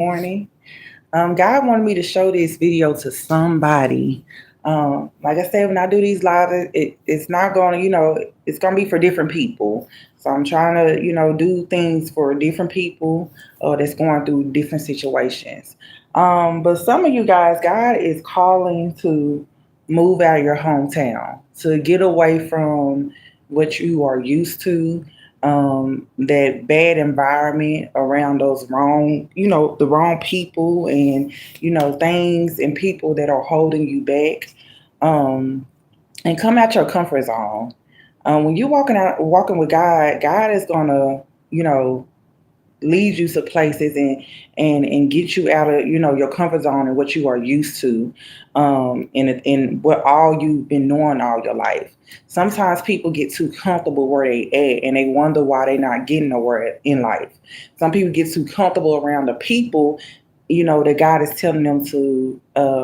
Morning. God wanted me to show this video to somebody. Like I said, when I do these lives, it's not going to, it's going to be for different people. So I'm trying to, do things for different people that's going through different situations. But some of you guys, God is calling to move out of your hometown, to get away from what you are used to, that bad environment around those wrong, the wrong people and, things and people that are holding you back, um, and come out your comfort zone. When you're walking with God, God is going to, lead you to places and get you out of your comfort zone and what you are used to, and what all you've been knowing all your life. Sometimes people get too comfortable where they at and they wonder why they're not getting nowhere in life. Some people get too comfortable around the people, that God is telling them to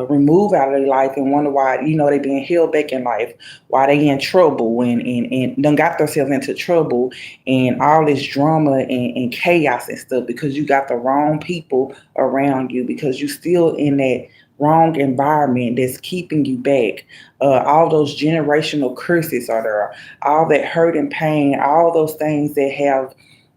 remove out of their life, and wonder why, they being held back in life, why they in trouble and done got themselves into trouble and all this drama and chaos and stuff, because you got the wrong people around you, because you still in that wrong environment that's keeping you back. All those generational curses are there, all that hurt and pain, all those things that have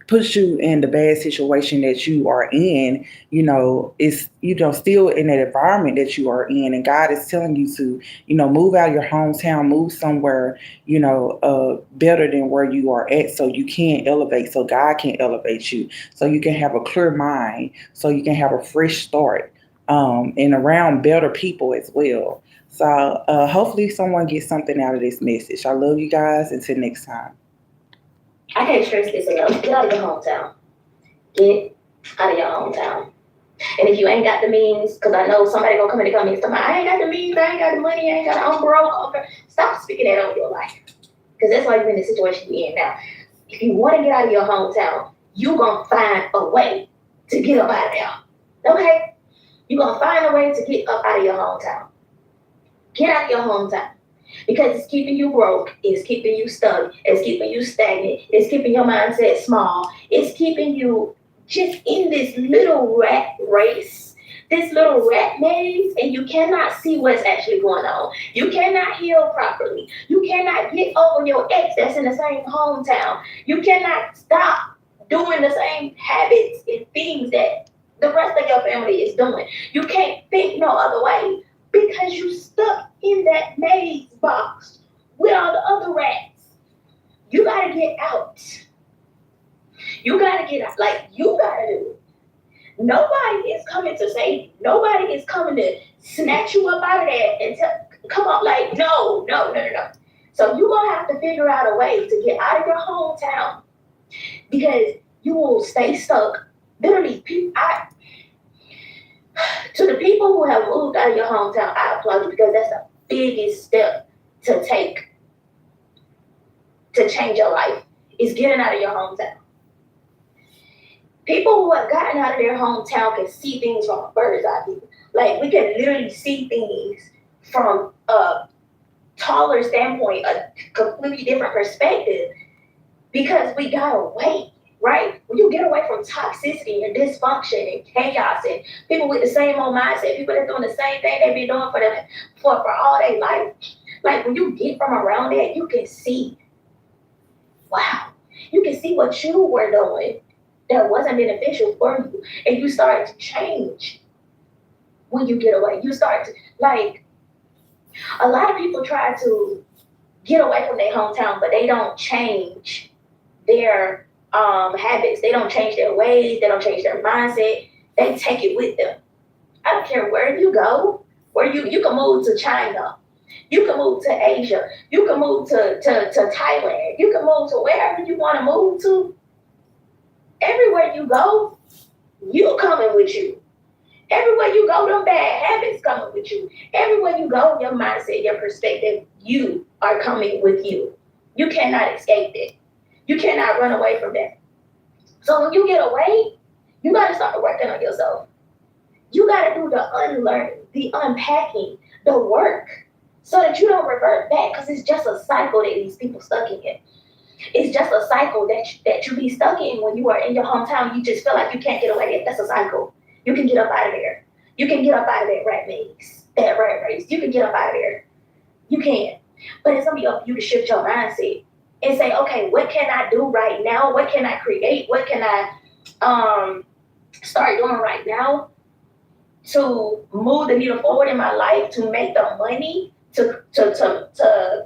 put you in the bad situation that you are in, is, still in that environment that you are in. And God is telling you to, move out of your hometown, move somewhere, better than where you are at, so you can elevate, so God can elevate you, so you can have a clear mind, so you can have a fresh start, and around better people as well. So hopefully someone gets something out of this message. I love you guys. Until next time. I can't stress this enough. Get out of your hometown. Get out of your hometown. And if you ain't got the means, because I know somebody gonna come in the comments, I ain't got the means, I ain't got the money, I ain't got the, I'm broke. Stop speaking that on your life. Because that's why you're in the situation you're in now. If you want to get out of your hometown, you're gonna find a way to get up out of there. Okay? You're gonna find a way to get up out of your hometown. Get out of your hometown. Because it's keeping you broke, it's keeping you stuck, it's keeping you stagnant, it's keeping your mindset small, it's keeping you just in this little rat race, this little rat maze, and you cannot see what's actually going on. You cannot heal properly. You cannot get over your ex that's in the same hometown. You cannot stop doing the same habits and things that the rest of your family is doing. You can't think no other way because you stuck in that maze box with all the other rats. You gotta get out. You gotta get out. Like, you gotta do it. Nobody is coming to save you. Nobody is coming to snatch you up out of there and come on, like, no, no, no, no, no. So you're gonna have to figure out a way to get out of your hometown, because you will stay stuck. Literally, to the people who have moved out of your hometown, I applaud you, because that's the biggest step to take to change your life, is getting out of your hometown. People who have gotten out of their hometown can see things from a bird's eye view. Like, we can literally see things from a taller standpoint, a completely different perspective, because we got away, right? When you get away from toxicity and dysfunction and chaos and people with the same old mindset, people that doing the same thing they've been doing for all their life, like, when you get from around that, you can see, wow, you can see what you were doing that wasn't beneficial for you, and you start to change when you get away. You start to, like, a lot of people try to get away from their hometown, but they don't change their habits. They don't change their ways. They don't change their mindset. They take it with them. I don't care where you go. Where you can move to China. You can move to Asia. You can move to Thailand. You can move to wherever you want to move to. Everywhere you go, you coming with you. Everywhere you go, them bad habits coming with you. Everywhere you go, your mindset, your perspective, you are coming with you. You cannot escape it. You cannot run away from that. So when you get away, you got to start working on yourself. You got to do the unlearning, the unpacking, the work, so that you don't revert back, because it's just a cycle that these people stuck in. It's just a cycle that you be stuck in when you are in your hometown. You just feel like you can't get away. That's a cycle. You can get up out of there. You can get up out of that rat race. You can get up out of there. You can. But it's gonna be up to you to shift your mindset and say, okay, what can I do right now? What can I create? What can I start doing right now to move the needle forward in my life, to make the money to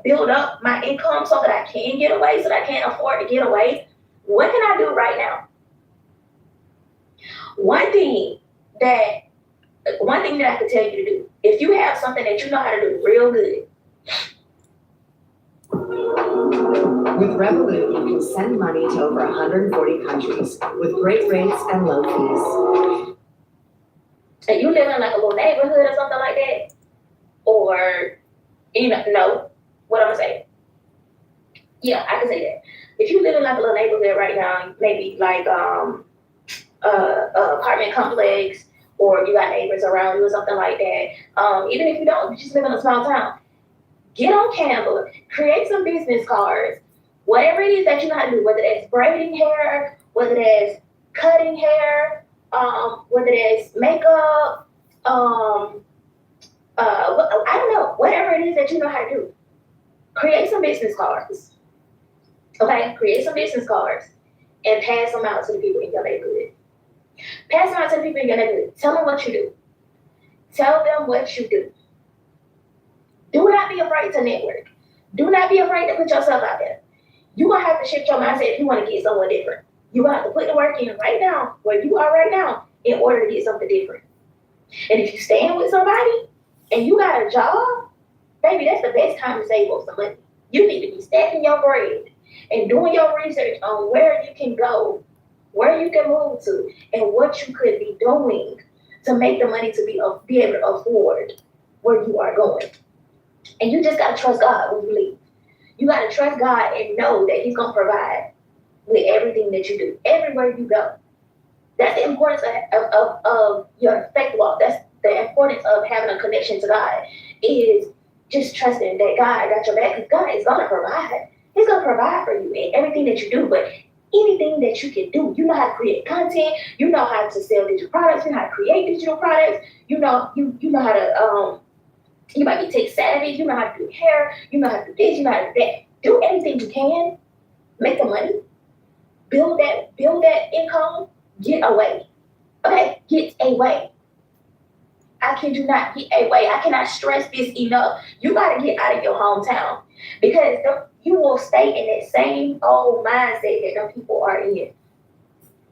build up my income so that I can get away, so that I can afford to get away? What can I do right now? One thing that I could tell you to do, if you have something that you know how to do real good. With Revolut, you can send money to over 140 countries with great rates and low fees. And you live in like a little neighborhood or something like that, or no, what I'm gonna say? Yeah, I can say that. If you live in like a little neighborhood right now, maybe like apartment complex, or you got neighbors around you or something like that. Even if you don't, you just live in a small town. Get on Canva, create some business cards, whatever it is that you know how to do, whether that's braiding hair, whether that's cutting hair, whether that's makeup, I don't know, whatever it is that you know how to do. Create some business cards. Okay, create some business cards and pass them out to the people in your neighborhood. Pass them out to the people in your neighborhood. Tell them what you do. Tell them what you do. Do not be afraid to network. Do not be afraid to put yourself out there. You're going to have to shift your mindset if you want to get somewhere different. You're going to have to put the work in right now, where you are right now, in order to get something different. And if you're staying with somebody and you got a job, baby, that's the best time to save up some money. You need to be stacking your bread and doing your research on where you can go, where you can move to, and what you could be doing to make the money to be able to afford where you are going. And you just gotta trust God when you leave. You gotta trust God and know that He's gonna provide with everything that you do, everywhere you go. That's the importance of your faith walk. That's the importance of having a connection to God, is just trusting that God got your back, because God is gonna provide. He's gonna provide for you in everything that you do. But anything that you can do, you know how to create content, you know how to sell digital products, you know how to create digital products, you know how to you might be tech savvy, you know how to do hair, you know how to do this, you know how to do that. Do everything you can, make the money, build that income, get away. Okay, get away. I kid you not, get away. I cannot stress this enough. You gotta get out of your hometown, because you will stay in that same old mindset that them people are in.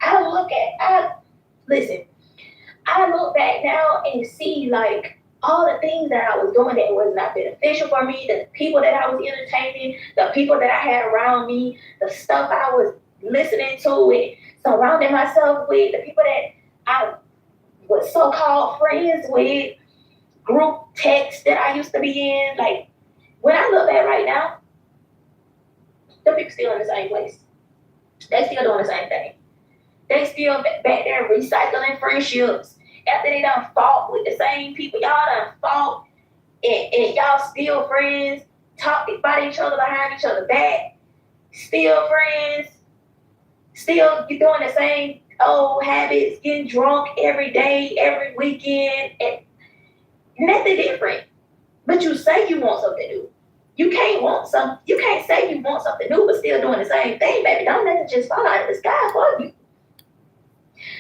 I look back now and see like all the things that I was doing that was not beneficial for me, the people that I was entertaining, the people that I had around me, the stuff I was listening to and surrounding myself with, the people that I was so-called friends with, group texts that I used to be in. Like, when I look back right now, the people still in the same place. They still doing the same thing. They still back there recycling friendships. After they done fought with the same people, y'all done fought, and y'all still friends, talk about each other behind each other back, still friends, still you doing the same old habits, getting drunk every day, every weekend, and nothing different. But you say you want something new. You can't say you want something new but still doing the same thing, baby. Don't let it just fall out of the sky for you.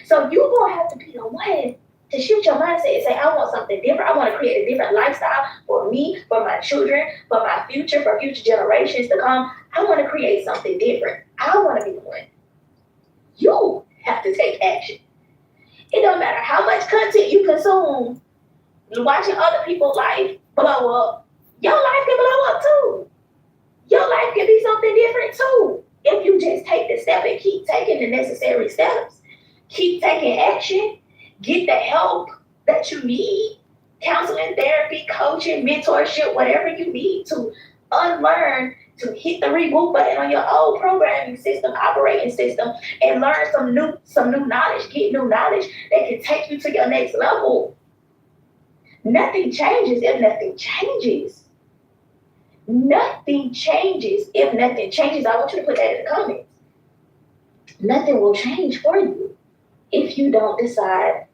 So you're gonna have to be the one to shift your mindset and say, I want something different. I want to create a different lifestyle for me, for my children, for my future, for future generations to come. I want to create something different. I want to be the one. You have to take action. It don't matter how much content you consume, watching other people's life blow up, your life can blow up too. Your life can be something different too. If you just take the step and keep taking the necessary steps, keep taking action, get the help that you need, counseling, therapy, coaching, mentorship, whatever you need to unlearn, to hit the reboot button on your old programming system, operating system, and learn some new knowledge, get new knowledge that can take you to your next level. Nothing changes if nothing changes. Nothing changes if nothing changes. I want you to put that in the comments. Nothing will change for you if you don't decide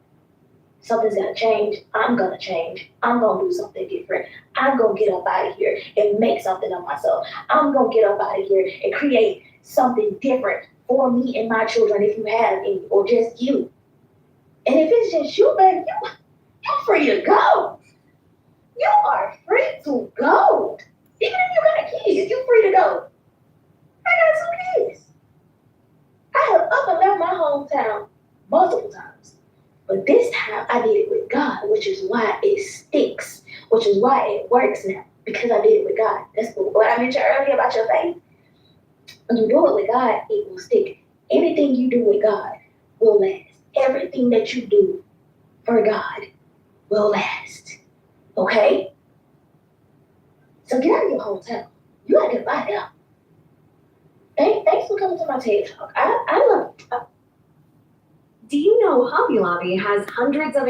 something's gonna change. I'm gonna change. I'm gonna do something different. I'm gonna get up out of here and make something of myself. I'm gonna get up out of here and create something different for me and my children if you have any, or just you. And if it's just you, baby, you're free to go. You are free to go. Even if you got kids, you're free to go. I got 2 kids. I have up and left my hometown multiple times. But this time I did it with God, which is why it sticks, which is why it works now, because I did it with God. That's what I mentioned earlier about your faith. When you do it with God, it will stick. Anything you do with God will last. Everything that you do for God will last. Okay? So get out of your hometown. You gotta get back out. Thanks for coming to my TED Talk. I love it. Do you know Hobby Lobby has hundreds of